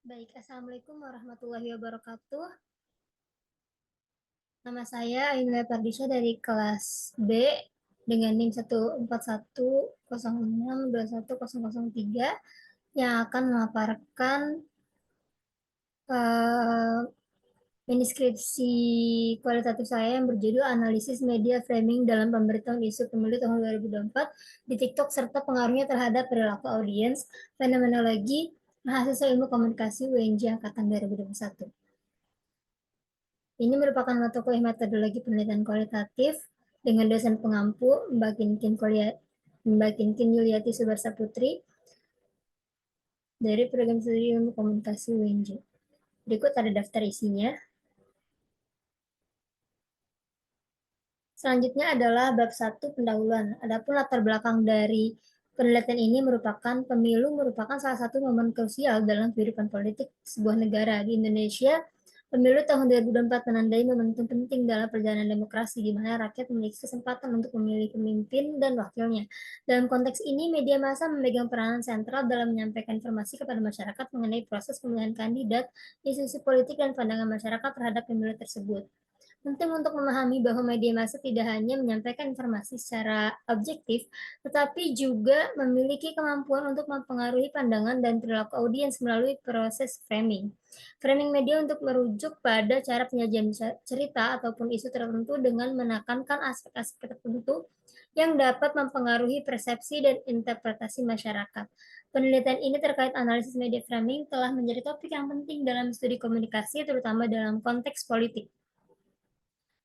Baik, Assalamualaikum warahmatullahi wabarakatuh. Nama saya Ainul Pardisha dari kelas B dengan NIM 14106211003 yang akan memaparkan eh, mini skripsi kualitatif saya yang berjudul Analisis Media Framing dalam Pemberitahuan Isu Pemilu tahun 2024 di TikTok serta pengaruhnya terhadap perilaku audiens, fenomenologi, mahasiswa ilmu komunikasi UNJ Angkatan 2021. Ini merupakan mata kuliah metodologi penelitian kualitatif dengan dosen pengampu Mbak Kinkin Yuliati Subarsa Putri dari Program Studi Ilmu Komunikasi UNJ. Berikut ada daftar isinya. Selanjutnya adalah bab 1 pendahuluan. Adapun latar belakang dari penelitian ini merupakan pemilu merupakan salah satu momen krusial dalam kehidupan politik sebuah negara. Di Indonesia, pemilu tahun 2024 menandai momentum penting dalam perjalanan demokrasi di mana rakyat memiliki kesempatan untuk memilih pemimpin dan wakilnya. Dalam konteks ini, media massa memegang peranan sentral dalam menyampaikan informasi kepada masyarakat mengenai proses pemilihan kandidat, isu-isu politik, dan pandangan masyarakat terhadap pemilu tersebut. Penting untuk memahami bahwa media massa tidak hanya menyampaikan informasi secara objektif, tetapi juga memiliki kemampuan untuk mempengaruhi pandangan dan perilaku audiens melalui proses framing. Framing media untuk merujuk pada cara penyajian cerita ataupun isu tertentu dengan menekankan aspek-aspek tertentu yang dapat mempengaruhi persepsi dan interpretasi masyarakat. Penelitian ini terkait analisis media framing telah menjadi topik yang penting dalam studi komunikasi, terutama dalam konteks politik.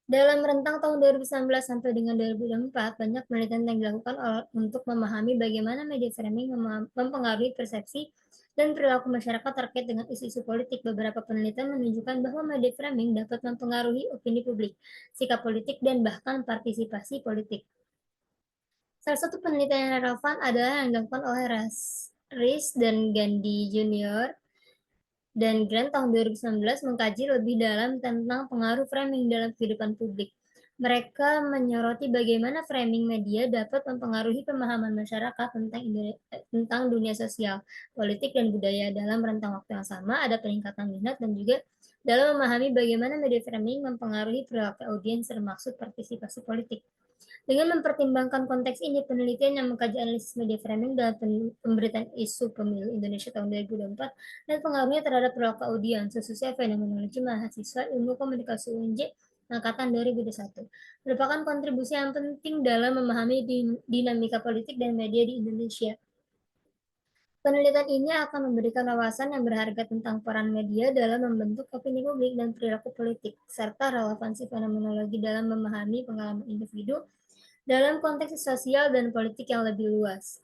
Dalam rentang tahun 2019 sampai dengan 2024, banyak penelitian yang dilakukan untuk memahami bagaimana media framing mempengaruhi persepsi dan perilaku masyarakat terkait dengan isu-isu politik. Beberapa penelitian menunjukkan bahwa media framing dapat mempengaruhi opini publik, sikap politik, dan bahkan partisipasi politik. Salah satu penelitian yang relevan adalah yang dilakukan oleh Rice dan Gandhi Junior dan Grant tahun 2019 mengkaji lebih dalam tentang pengaruh framing dalam kehidupan publik. Mereka menyoroti bagaimana framing media dapat mempengaruhi pemahaman masyarakat tentang dunia sosial, politik, dan budaya. Dalam rentang waktu yang sama, ada peningkatan minat dan juga dalam memahami bagaimana media framing mempengaruhi perilaku audiens termasuk partisipasi politik. Dengan mempertimbangkan konteks ini, penelitian yang mengkaji analisis media framing dalam pemberitaan isu pemilu Indonesia tahun 2024 dan pengaruhnya terhadap perilaku audiens, khususnya fenomenologi mahasiswa ilmu komunikasi UNJ angkatan 2021, merupakan kontribusi yang penting dalam memahami dinamika politik dan media di Indonesia. Penelitian ini akan memberikan wawasan yang berharga tentang peran media dalam membentuk opini publik dan perilaku politik, serta relevansi fenomenologi dalam memahami pengalaman individu dalam konteks sosial dan politik yang lebih luas.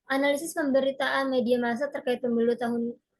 Analisis pemberitaan media massa terkait pemilu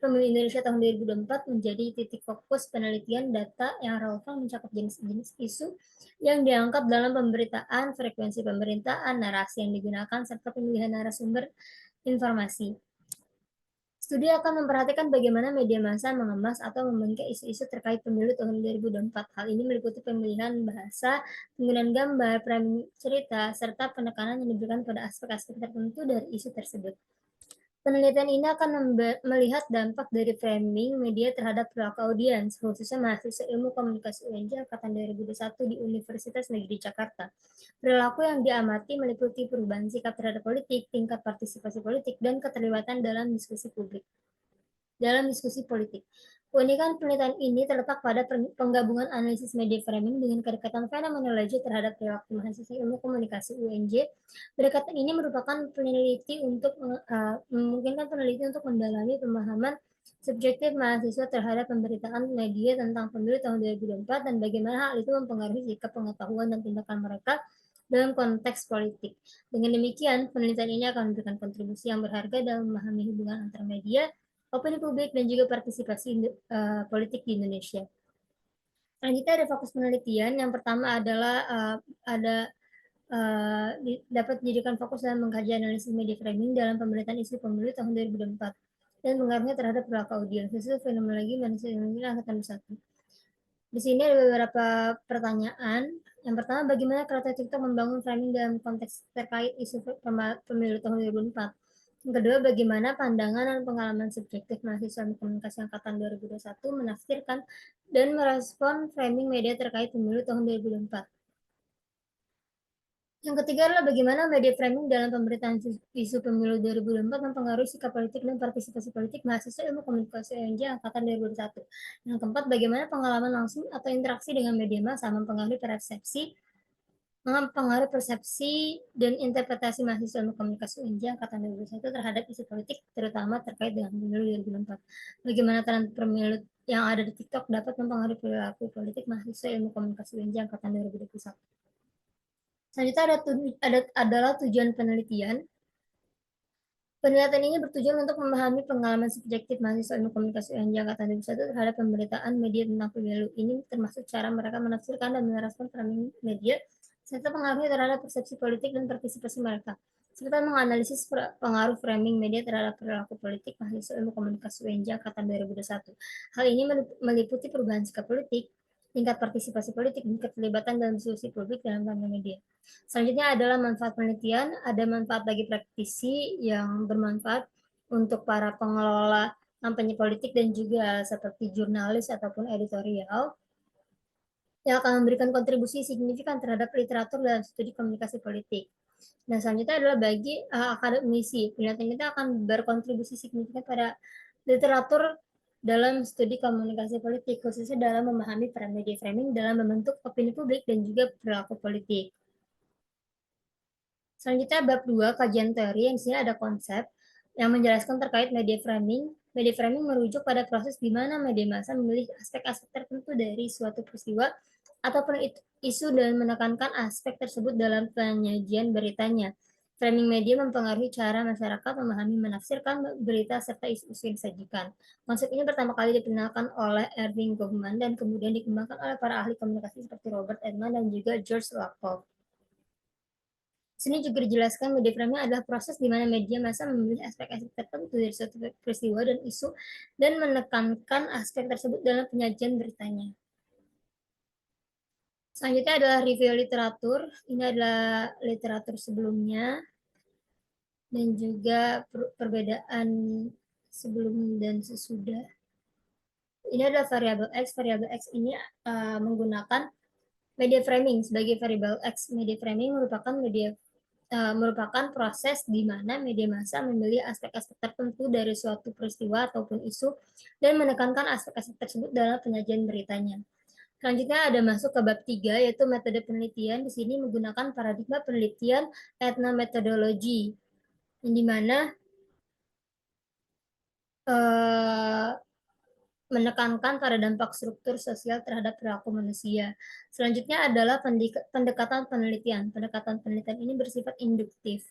Indonesia tahun 2024 menjadi titik fokus penelitian data yang relevan mencakup jenis-jenis isu yang diangkat dalam pemberitaan, frekuensi pemberitaan, narasi yang digunakan, serta pemilihan narasumber informasi. Studi akan memperhatikan bagaimana media massa mengemas atau membingkai isu-isu terkait pemilu tahun 2024. Hal ini meliputi pemilihan bahasa, penggunaan gambar, framing cerita, serta penekanan yang diberikan pada aspek-aspek tertentu dari isu tersebut. Penelitian ini akan melihat dampak dari framing media terhadap perilaku audiens, khususnya mahasiswa ilmu komunikasi UNJ angkatan 2021 di Universitas Negeri Jakarta. Perilaku yang diamati meliputi perubahan sikap terhadap politik, tingkat partisipasi politik, dan keterlibatan dalam diskusi politik. Keunikan penelitian ini terletak pada penggabungan analisis media framing dengan kedekatan fenomenologi terhadap perilaku mahasiswa ilmu komunikasi UNJ. Pendekatan ini memungkinkan peneliti untuk mendalami pemahaman subjektif mahasiswa terhadap pemberitaan media tentang pemilu tahun 2024 dan bagaimana hal itu mempengaruhi sikap, pengetahuan, dan tindakan mereka dalam konteks politik. Dengan demikian, penelitian ini akan memberikan kontribusi yang berharga dalam memahami hubungan antar media, opini publik, dan juga partisipasi politik di Indonesia. Selanjutnya ada fokus penelitian. Yang pertama adalah dapat dijadikan fokus dalam mengkaji analisis media framing dalam pemberitaan isu pemilu tahun 2024 dan pengaruhnya terhadap perilaku audiens, khusus fenomenologi manusia Indonesia angkatan 1. Di sini ada beberapa pertanyaan. Yang pertama, bagaimana kreator TikTok membangun framing dalam konteks terkait isu pemilu tahun 2024? Yang kedua, bagaimana pandangan dan pengalaman subjektif mahasiswa komunikasi angkatan 2021 menafsirkan dan merespon framing media terkait pemilu tahun 2024. Yang ketiga adalah bagaimana media framing dalam pemberitaan isu pemilu 2024 mempengaruhi sikap politik dan partisipasi politik mahasiswa ilmu komunikasi UNJ angkatan 2021. Yang keempat, bagaimana pengalaman langsung atau interaksi dengan media massa mempengaruhi persepsi dan interpretasi mahasiswa ilmu komunikasi UNJ angkatan 2021 terhadap isu politik, terutama terkait dengan pemilu 2024. Bagaimana tren pemilu yang ada di TikTok dapat mempengaruhi perilaku politik mahasiswa ilmu komunikasi UNJ angkatan 2021. Selanjutnya adalah tujuan penelitian. Penelitian ini bertujuan untuk memahami pengalaman subjektif mahasiswa ilmu komunikasi UNJ angkatan 2021 terhadap pemberitaan media tentang pemilu. Ini termasuk cara mereka menafsirkan dan merespon framing media serta pengaruhnya terhadap persepsi politik dan partisipasi mereka, serta menganalisis pengaruh framing media terhadap perilaku politik mahasiswa ilmu komunikasi UNJ angkatan 2021. Hal ini meliputi perubahan sikap politik, tingkat partisipasi politik, dan keterlibatan dalam diskusi publik dalam framing media. Selanjutnya adalah manfaat penelitian. Ada manfaat bagi praktisi yang bermanfaat untuk para pengelola kampanye politik dan juga seperti jurnalis ataupun editorial yang akan memberikan kontribusi signifikan terhadap literatur dalam studi komunikasi politik. Nah, selanjutnya adalah bagi akademisi. Penelitian kita akan berkontribusi signifikan pada literatur dalam studi komunikasi politik, khususnya dalam memahami peran media framing dalam membentuk opini publik dan juga perilaku politik. Selanjutnya bab 2 kajian teori, yang di sini ada konsep yang menjelaskan terkait media framing. Media framing merujuk pada proses di mana media massa memilih aspek-aspek tertentu dari suatu peristiwa ataupun isu dan menekankan aspek tersebut dalam penyajian beritanya. Framing media mempengaruhi cara masyarakat memahami, menafsirkan berita serta isu-isu yang disajikan. Konsep ini pertama kali dikenalkan oleh Erving Goffman dan kemudian dikembangkan oleh para ahli komunikasi seperti Robert Edman dan juga George Lakoff. Sini juga dijelaskan media framing adalah proses di mana media massa memilih aspek-aspek tertentu dari suatu peristiwa dan isu dan menekankan aspek tersebut dalam penyajian beritanya. Selanjutnya adalah review literatur. Ini adalah literatur sebelumnya dan juga perbedaan sebelum dan sesudah. Ini adalah variabel X. Variabel X ini menggunakan media framing sebagai variabel X. Media framing merupakan proses di mana media massa memilih aspek-aspek tertentu dari suatu peristiwa ataupun isu dan menekankan aspek-aspek tersebut dalam penyajian beritanya. Selanjutnya ada masuk ke bab 3, yaitu metode penelitian. Di sini menggunakan paradigma penelitian etnometodologi, yang dimana menekankan pada dampak struktur sosial terhadap perilaku manusia. Selanjutnya adalah pendekatan penelitian. Pendekatan penelitian ini bersifat induktif.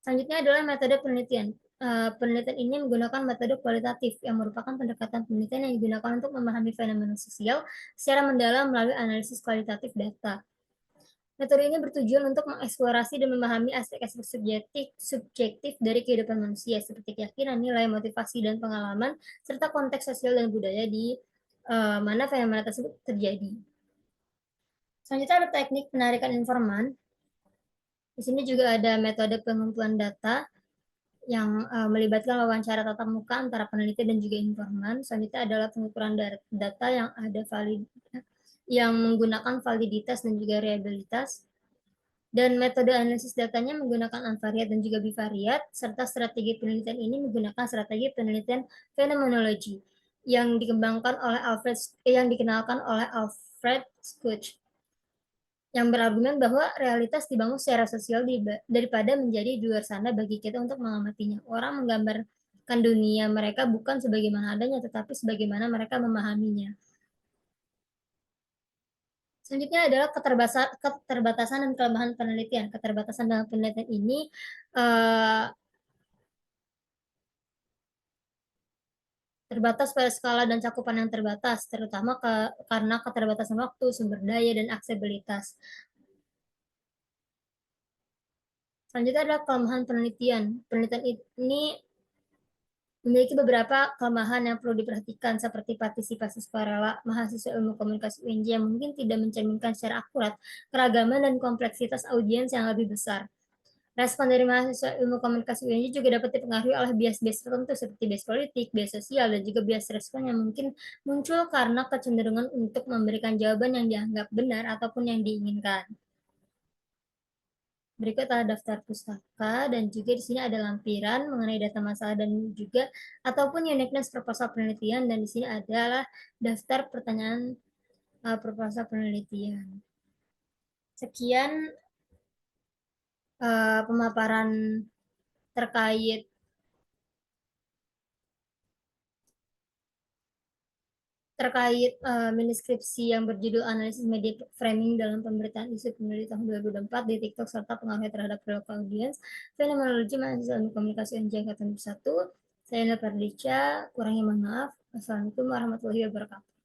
Selanjutnya adalah metode penelitian. Penelitian ini menggunakan metode kualitatif yang merupakan pendekatan penelitian yang digunakan untuk memahami fenomena sosial secara mendalam melalui analisis kualitatif data. Metode ini bertujuan untuk mengeksplorasi dan memahami aspek-aspek subjektif dari kehidupan manusia, seperti keyakinan, nilai, motivasi, dan pengalaman, serta konteks sosial dan budaya di mana fenomena tersebut terjadi. Selanjutnya ada teknik penarikan informan. Di sini juga ada metode pengumpulan data yang melibatkan wawancara tatap muka antara peneliti dan juga informan. Selanjutnya adalah pengukuran data yang menggunakan validitas dan juga reliabilitas. Dan metode analisis datanya menggunakan unvariat dan juga bivariat, serta strategi penelitian ini menggunakan strategi penelitian fenomenologi yang dikenalkan oleh Alfred Schutz, yang berargumen bahwa realitas dibangun secara sosial daripada menjadi di luar sana bagi kita untuk mengamatinya. Orang menggambarkan dunia mereka bukan sebagaimana adanya, tetapi sebagaimana mereka memahaminya. Selanjutnya adalah keterbatasan dan kelemahan penelitian. Keterbatasan dalam penelitian ini terbatas pada skala dan cakupan yang terbatas, terutama karena keterbatasan waktu, sumber daya, dan aksesibilitas. Selanjutnya adalah kelemahan penelitian. Penelitian ini memiliki beberapa kelemahan yang perlu diperhatikan, seperti partisipasi sukarela mahasiswa ilmu komunikasi UNJ yang mungkin tidak mencerminkan secara akurat keragaman dan kompleksitas audiens yang lebih besar. Respon dari mahasiswa ilmu komunikasi UNJ juga dapat dipengaruhi oleh bias-bias tertentu seperti bias politik, bias sosial, dan juga bias respon yang mungkin muncul karena kecenderungan untuk memberikan jawaban yang dianggap benar ataupun yang diinginkan. Berikut adalah daftar pustaka dan juga di sini ada lampiran mengenai data masalah dan juga ataupun uniqueness proposal penelitian, dan di sini adalah daftar pertanyaan proposal penelitian. Sekian pemaparan terkait terkait mini skripsi yang berjudul analisis media framing dalam pemberitaan isu pemilu tahun 2024 di TikTok serta pengaruhnya terhadap local audience, fenomenologi mahasiswa ilmu komunikasi UNJ angkatan 1. Saya Nel Pardica, kurangnya mohon maaf. Wassalamualaikum warahmatullahi wabarakatuh.